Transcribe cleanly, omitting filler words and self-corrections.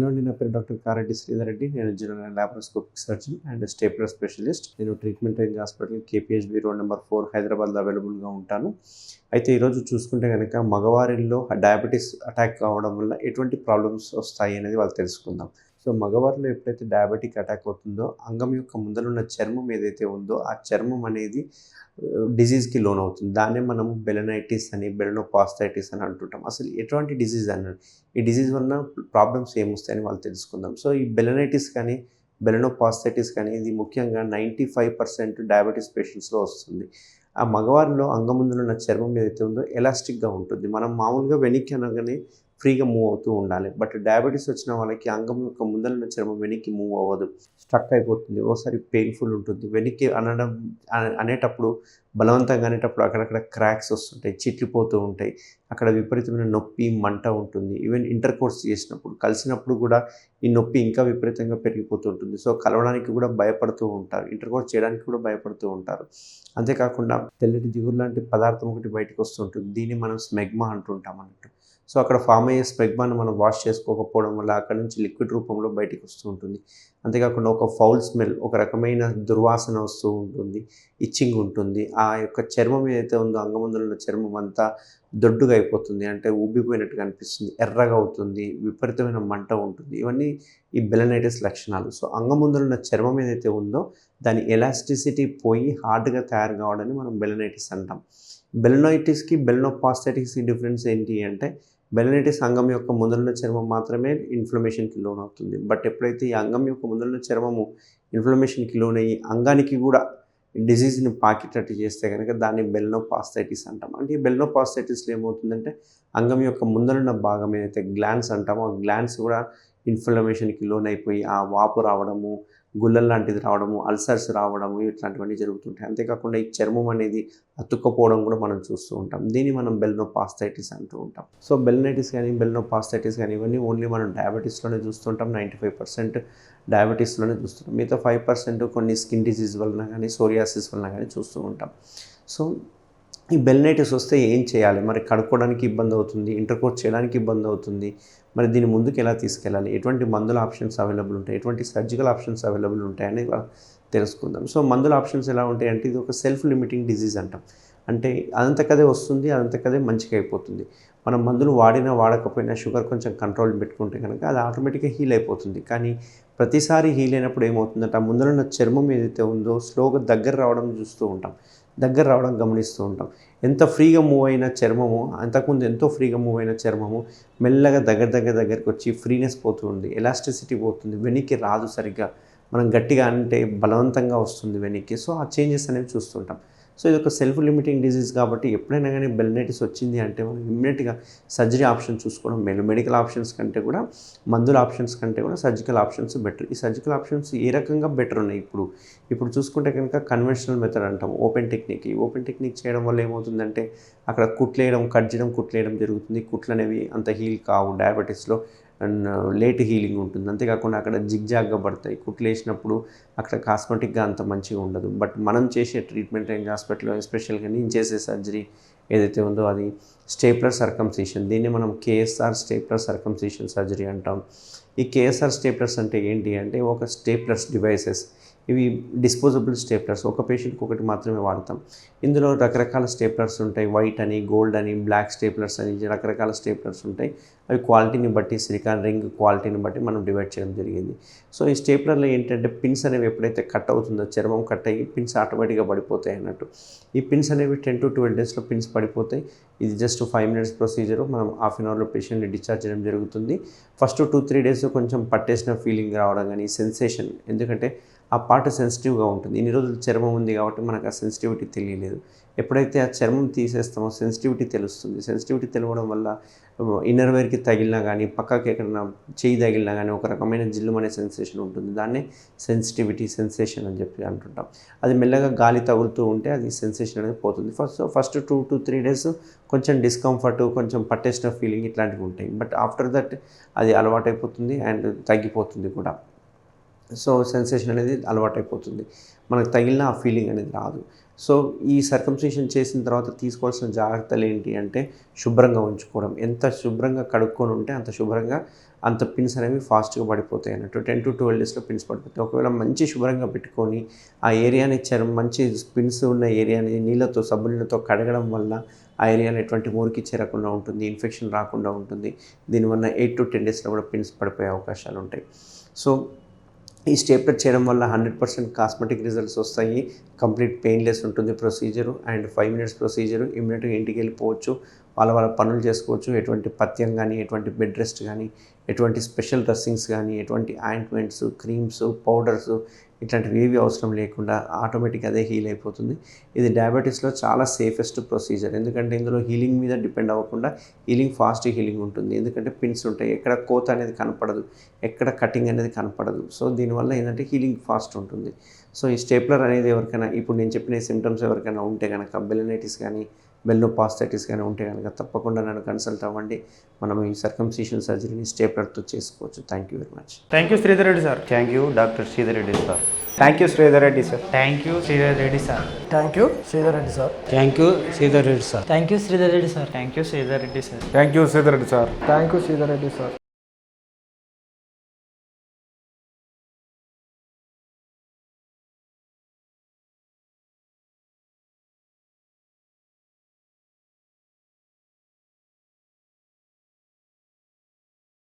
Hello అండి, నా పేరు డాక్టర్ కారెడ్డి శ్రీధర్ రెడ్డి. నేను general laparoscopic surgeon and stapler specialist. నేను treatment range hospital KPHB road number 4 హైదరాబాద్లో అవైలబుల్గా ఉంటాను. అయితే ఈరోజు చూసుకుంటే కనుక మగవారిలో డయాబెటీస్ అటాక్ కావడం వల్ల ఎటువంటి ప్రాబ్లమ్స్ వస్తాయి అనేది వాళ్ళు తెలుసుకుందాం. సో మగవారిలో ఎప్పుడైతే డయాబెటిక్ అటాక్ అవుతుందో అంగం యొక్క ముందరున్న చర్మం ఏదైతే ఉందో ఆ చర్మం అనేది డిజీజ్కి లోన్ అవుతుంది. దాన్నే మనం బెలనైటిస్ అని బెలనోపాస్థైటిస్ అని అంటుంటాం. అసలు ఎటువంటి డిజీజ్ అన్నాడు, ఈ డిజీజ్ వలన ప్రాబ్లమ్స్ ఏమొస్తాయని వాళ్ళు తెలుసుకుందాం. సో ఈ బెలనైటిస్ కానీ బెలనోపాస్థైటిస్ కానీ ఇది ముఖ్యంగా 95% డయాబెటీస్ పేషెంట్స్లో వస్తుంది. ఆ మగవారిలో అంగముందులున్న చర్మం ఏదైతే ఉందో ఎలాస్టిక్గా ఉంటుంది. మనం మామూలుగా వెనక్కి అనగానే ఫ్రీగా మూవ్ అవుతూ ఉండాలి. బట్ డయాబెటీస్ వచ్చిన వాళ్ళకి అంగం యొక్క ముందరున్న చర్మం వెనక్కి మూవ్ అవ్వదు, స్ట్రక్ అయిపోతుంది. ఓసారి పెయిన్ఫుల్ ఉంటుంది. వెనక్కి అనేటప్పుడు బలవంతంగా అనేటప్పుడు అక్కడక్కడ క్రాక్స్ వస్తుంటాయి, చిట్లిపోతూ ఉంటాయి. అక్కడ విపరీతమైన నొప్పి, మంట ఉంటుంది. ఈవెన్ ఇంటర్ కోర్స్ చేసినప్పుడు కలిసినప్పుడు కూడా ఈ నొప్పి ఇంకా విపరీతంగా పెరిగిపోతూ ఉంటుంది. సో కలవడానికి కూడా భయపడుతూ ఉంటారు, ఇంటర్ కోర్స్ చేయడానికి కూడా భయపడుతూ ఉంటారు. అంతేకాకుండా తెల్లటి జిగురు లాంటి పదార్థం ఒకటి బయటకు వస్తుంటుంది. దీన్ని మనం స్మెగ్మా అంటుంటాం అన్నట్టు. సో అక్కడ ఫామ్ అయ్యే స్మెగ్మాను మనం వాష్ చేసుకోకపోవడం వల్ల అక్కడ నుంచి లిక్విడ్ రూపంలో బయటికి వస్తూ ఉంటుంది. అంతేకాకుండా ఒక ఫౌల్ స్మెల్, ఒక రకమైన దుర్వాసన వస్తూ ఉంటుంది, ఇచ్చింగ్ ఉంటుంది. ఆ యొక్క చర్మం ఏదైతే ఉందో అంగమందులో ఉన్న చర్మం అంతా దొడ్డుగా అయిపోతుంది, అంటే ఉబ్బిపోయినట్టుగా అనిపిస్తుంది, ఎర్రగా అవుతుంది, విపరీతమైన మంట ఉంటుంది. ఇవన్నీ ఈ బెలనైటిస్ లక్షణాలు. సో అంగమందులో ఉన్న చర్మం ఏదైతే ఉందో దాని ఎలాస్టిసిటీ పోయి హార్డ్గా తయారు కావడాన్ని మనం బెలనైటిస్ అంటాం. బెలనైటిస్కి బెలనోపాస్థైటిస్కి డిఫరెన్స్ ఏంటి అంటే బెలనైటిస్ అంగం యొక్క ముందరున్న చర్మం మాత్రమే ఇన్ఫ్లమేషన్కి లోన్ అవుతుంది. బట్ ఎప్పుడైతే ఈ అంగం యొక్క ముందరున్న చర్మము ఇన్ఫ్లమేషన్కి లోన్ అయ్యి అంగానికి కూడా డిజీజ్ని పాకేటట్టు చేస్తే కనుక దాన్ని బెలనోపాస్థైటిస్ అంటాం. అంటే ఈ బెలనోపాస్థైటిస్లో ఏమవుతుందంటే అంగం యొక్క ముందరున్న భాగం ఏదైతే గ్లాండ్స్ అంటామో ఆ గ్లాండ్స్ కూడా ఇన్ఫ్లమేషన్కి లోన్ అయిపోయి ఆ వాపు రావడము, గుల్లలు లాంటిది రావడము, అల్సర్స్ రావడము, ఇట్లాంటివన్నీ జరుగుతుంటాయి. అంతేకాకుండా ఈ చర్మం అనేది అతుక్కపోవడం కూడా మనం చూస్తూ ఉంటాం. దీన్ని మనం బెలనోపాస్థైటిస్ అంటూ ఉంటాం. సో బెలనైటిస్ కానీ బెలనోపాస్థైటిస్ కానీ ఇవన్నీ ఓన్లీ మనం డయాబెటీస్లోనే చూస్తుంటాం. 95% డయాబెటీస్లోనే చూస్తుంటాం. మిగతా 5% కొన్ని స్కిన్ డిసీజ్ వలన కానీ సోరియాసిస్ వలన కానీ చూస్తూ ఉంటాం. సో ఈ బెలనైటిస్ వస్తే ఏం చేయాలి? మరి కడుక్కోవడానికి ఇబ్బంది అవుతుంది, ఇంటర్కోర్స్ చేయడానికి ఇబ్బంది అవుతుంది. మరి దీన్ని ముందుకు ఎలా తీసుకెళ్ళాలి? ఎటువంటి మందుల ఆప్షన్స్ అవైలబుల్ ఉంటాయి, ఎటువంటి సర్జికల్ ఆప్షన్స్ అవైలబుల్ ఉంటాయని తెలుసుకుందాం. సో మందుల ఆప్షన్స్ ఎలా ఉంటాయి అంటే ఇది ఒక సెల్ఫ్ లిమిటింగ్ డిజీజ్ అంటాం. అంటే అదంతకదే వస్తుంది, అదంతకదే మంచిగా అయిపోతుంది. మనం మందులు వాడినా వాడకపోయినా షుగర్ కొంచెం కంట్రోల్ పెట్టుకుంటే కనుక అది ఆటోమేటిక్గా హీల్ అయిపోతుంది. కానీ ప్రతిసారి హీల్ అయినప్పుడు ఏమవుతుందంటే ఆ ముందరున్న చర్మం ఏదైతే ఉందో స్లోగా దగ్గర రావడం చూస్తూ ఉంటాం, దగ్గర రావడం గమనిస్తూ ఉంటాం. ఎంత ఫ్రీగా మూవ్ అయిన చర్మము, అంతకుముందు ఎంతో ఫ్రీగా మూవ్ అయిన చర్మము మెల్లగా దగ్గరికి వచ్చి ఫ్రీనెస్ పోతుంది, ఎలాస్టిసిటీ పోతుంది, వెనక్కి రాదు సరిగ్గా. మనం గట్టిగా అంటే బలవంతంగా వస్తుంది వెనక్కి. సో ఆ చేంజెస్ అనేవి చూస్తుంటాం. సో ఇది ఒక సెల్ఫ్ లిమిటింగ్ డిజీజ్ కాబట్టి ఎప్పుడైనా కానీ బెలనైటిస్ వచ్చింది అంటే మనం ఇమ్మీడియట్గా సర్జరీ ఆప్షన్ చూసుకోవడం మేలు. మెడికల్ ఆప్షన్స్ కంటే కూడా మందుల ఆప్షన్స్ కంటే కూడా సర్జికల్ ఆప్షన్స్ బెటర్. ఈ సర్జికల్ ఆప్షన్స్ ఏ రకంగా బెటర్ ఉన్నాయి ఇప్పుడు చూసుకుంటే కనుక కన్వెన్షనల్ మెథడ్ అంటాం, ఓపెన్ టెక్నిక్. ఈ ఓపెన్ టెక్నిక్ చేయడం వల్ల ఏమవుతుందంటే అక్కడ కుట్లేయడం, కట్ చేయడం, కుట్లేయడం జరుగుతుంది. కుట్లు అనేవి అంత హీల్ కావు డయాబెటీస్లో, అండ్ లేట్ హీలింగ్ ఉంటుంది. అంతేకాకుండా అక్కడ జిగ్జాగ్గా పడతాయి. కుట్లు వేసినప్పుడు అక్కడ కాస్మెటిక్గా అంత మంచిగా ఉండదు. బట్ మనం చేసే ట్రీట్మెంట్ రేంజ్ హాస్పిటల్లో ఎస్పెషల్గా నేను చేసే సర్జరీ ఏదైతే ఉందో అది స్టేప్లర్ సర్కంసిషన్. దీన్ని మనం కేఎస్ఆర్ స్టేప్లర్ సర్కంసిషన్ సర్జరీ అంటాం. ఈ కేఎస్ఆర్ స్టేప్లర్స్ అంటే ఏంటి అంటే ఒక స్టేప్లర్స్ డివైసెస్. ఇవి డిస్పోజబుల్ స్టేప్లర్స్, ఒక పేషెంట్కి ఒకటి మాత్రమే వాడతాం. ఇందులో రకరకాల స్టేప్లర్స్ ఉంటాయి, వైట్ అని, గోల్డ్ అని, బ్లాక్ స్టేప్లర్స్ అని, రకరకాల స్టేప్లర్స్ ఉంటాయి. అవి క్వాలిటీని బట్టి, సిలికాన్ రింగ్ క్వాలిటీని బట్టి మనం డివైడ్ చేయడం జరిగింది. సో ఈ స్టేప్లర్లో ఏంటంటే పిన్స్ అనేవి ఎప్పుడైతే కట్ అవుతుందో చర్మం కట్ అయ్యి పిన్స్ ఆటోమేటిక్గా పడిపోతాయి అన్నట్టు. ఈ పిన్స్ అనేవి 10 to 12 డేస్లో పిన్స్ పడిపోతాయి. ఇది జస్ట్ 5 minutes ప్రొసీజరు. మనం హాఫ్ అన్ అవర్లో పేషెంట్ని డిశ్చార్జ్ చేయడం జరుగుతుంది. ఫస్ట్ 2-3 డేస్ కొంచెం పట్టేసిన ఫీలింగ్ రావడం కానీ సెన్సేషన్, ఎందుకంటే ఆ పార్ట్ సెన్సిటివ్గా ఉంటుంది. ఇన్ని రోజులు చర్మం ఉంది కాబట్టి మనకు ఆ సెన్సిటివిటీ తెలియలేదు. ఎప్పుడైతే ఆ చర్మం తీసేస్తామో సెన్సిటివిటీ తెలుస్తుంది. సెన్సిటివిటీ తెలవడం వల్ల ఇన్నర్ వేర్కి తగిలినా కానీ, పక్కకి ఎక్కడైనా చెయ్యి తగిలినా కానీ ఒక రకమైన జిల్లుమనే సెన్సేషన్ ఉంటుంది. దాన్నే సెన్సేషన్ అని చెప్పి అంటుంటాం. అది మెల్లగా గాలి తగులుతూ ఉంటే అది సెన్సేషన్ అనేది పోతుంది. ఫస్ట్ 2 to 3 డేస్ కొంచెం డిస్కంఫర్ట్, కొంచెం పట్టేసిన ఫీలింగ్ ఇట్లాంటివి ఉంటాయి. బట్ ఆఫ్టర్ దట్ అది అలవాటైపోతుంది అండ్ తగ్గిపోతుంది కూడా. సో సెన్సేషన్ అనేది అలవాటైపోతుంది, మనకు తగిలిన ఆ ఫీలింగ్ అనేది రాదు. సో ఈ సర్కంసిషన్ చేసిన తర్వాత తీసుకోవాల్సిన జాగ్రత్తలు ఏంటి అంటే శుభ్రంగా ఉంచుకోవడం. ఎంత శుభ్రంగా కడుక్కొని ఉంటే అంత శుభ్రంగా అంత పిన్స్ అనేవి ఫాస్ట్గా పడిపోతాయి అన్నట్టు. 10 to 12 డేస్లో పిన్స్ పడిపోతాయి. ఒకవేళ మంచి శుభ్రంగా పెట్టుకొని ఆ ఏరియాని మంచి పిన్స్ ఉన్న ఏరియాని నీళ్ళతో సబ్బు నీళ్ళతో కడగడం వల్ల ఆ ఏరియాలో ఎటువంటి మురికి చేరకుండా ఉంటుంది, ఇన్ఫెక్షన్ రాకుండా ఉంటుంది. దీనివల్ల 8 to 10 డేస్లో కూడా పిన్స్ పడిపోయే అవకాశాలు ఉంటాయి. సో ఈ స్టేప్లర్ చేయడం వల్ల 100% కాస్మెటిక్ రిజల్ట్స్ వస్తాయి. కంప్లీట్ పెయిన్లెస్ ఉంటుంది ప్రొసీజరు, అండ్ 5 minutes ప్రొసీజరు. ఇమ్మీడియట్గా ఇంటికి వెళ్ళిపోవచ్చు, వాళ్ళ పనులు చేసుకోవచ్చు. ఎటువంటి పథ్యం కానీ, ఎటువంటి బెడ్ రెస్ట్ కానీ, ఎటువంటి స్పెషల్ డ్రెస్సింగ్స్ కానీ, ఎటువంటి ఆయింట్మెంట్స్, క్రీమ్స్, పౌడర్స్ ఇట్లాంటివి ఏవి అవసరం లేకుండా ఆటోమేటిక్గా అదే హీల్ అయిపోతుంది. ఇది డయాబెటీస్లో చాలా సేఫెస్ట్ ప్రొసీజర్, ఎందుకంటే ఇందులో హీలింగ్ మీద డిపెండ్ అవ్వకుండా ఫాస్ట్ హీలింగ్ ఉంటుంది. ఎందుకంటే పిన్స్ ఉంటాయి, ఎక్కడ కోత అనేది కనపడదు, ఎక్కడ కటింగ్ అనేది కనపడదు. సో దీనివల్ల ఏంటంటే హీలింగ్ ఫాస్ట్ ఉంటుంది. సో ఈ స్టేప్లర్ అనేది ఎవరికైనా ఇప్పుడు నేను చెప్పిన సిమ్టమ్స్ ఎవరికైనా ఉంటే కనుక, బెలినైటిస్ కానీ, బెల్నోపాస్థైటిస్ కానీ ఉంటే కనుక తప్పకుండా నన్ను కన్సల్ట్ అవ్వండి. మనం ఈ సర్కంసిషన్ సర్జరీని స్టేప్లర్తో చేసుకోవచ్చు. Thank you very much. Thank you Sridhar Reddy sir. Thank you doctor Sridhar Reddy sir. Thank you Sridhar Reddy sir. Thank you Sridhar Reddy sir. Thank you Sridhar Reddy sir. Thank you Sridhar Reddy sir. Thank you Sridhar Reddy sir. Thank you Sridhar Reddy sir. Thank you Sridhar Reddy sir. Thank you Sridhar Reddy sir.